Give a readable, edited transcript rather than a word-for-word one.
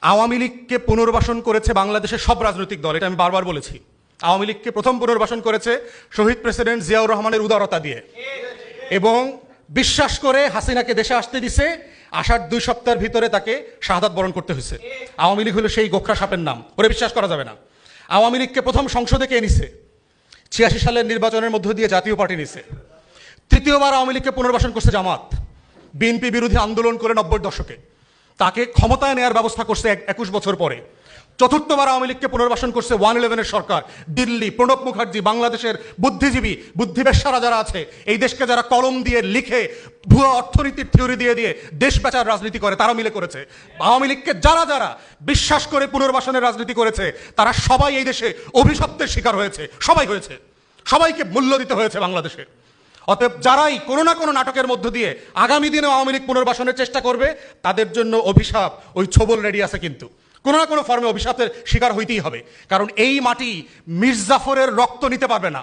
আওয়ামী লীগকে পুনর্বাসন করেছে বাংলাদেশের সব রাজনৈতিক দল, এটা আমি বারবার বলেছি। আওয়ামী লীগকে প্রথম পুনর্বাসন করেছে শহীদ প্রেসিডেন্ট জিয়াউর রহমানের উদারতা দিয়ে, এবং বিশ্বাস করে হাসিনাকে দেশে আসতে দিছে। আসার 2 সপ্তাহের ভিতরে তাকে শাহাদাত বরণ করতে হয়েছে। আওয়ামী লীগ হলো সেই গোখরা সাপের নাম, ওরে বিশ্বাস করা যাবে না। আওয়ামী লীগকে প্রথম সংসদে কে নিছে? 86 সালের নির্বাচনের মধ্য দিয়ে জাতীয় পার্টি নিছে। তৃতীয়বার আওয়ামী লীগকে পুনর্বাসন করছে জামাত, বিএনপি বিরোধী আন্দোলন করে 90-র দশকে। তাকে ক্ষমতায় নেওয়ার ব্যবস্থা করছে 21 বছর পরে। চতুর্থবার আওয়ামী লীগকে পুনর্বাসন করছে 111-এর সরকার, দিল্লি, প্রণব মুখার্জি, বাংলাদেশের বুদ্ধিজীবী বুদ্ধিবেশ্যারা যারা আছে, এই দেশকে যারা কলম দিয়ে লিখে ভুয়া অর্থনীতির থিওরি দিয়ে দিয়ে দেশ বেচার রাজনীতি করে, তারা মিলে করেছে। আওয়ামী লীগকে যারা যারা বিশ্বাস করে পুনর্বাসনের রাজনীতি করেছে, তারা সবাই এই দেশে অভিশপ্তের শিকার হয়েছে। সবাই হয়েছে, সবাইকে মূল্য দিতে হয়েছে বাংলাদেশে। অতএব যারাই কোনো না কোনো নাটকের মধ্য দিয়ে আগামী দিনে আওয়ামী লীগ পুনর্বাসনের চেষ্টা করবে, তাদের জন্য অভিশাপ ওই ছবল রেডি আছে। কিন্তু কোনো না কোনো ফর্মে অভিশাপের শিকার হইতেই হবে, কারণ এই মাটি মীর জাফরের রক্ত নিতে পারবে না।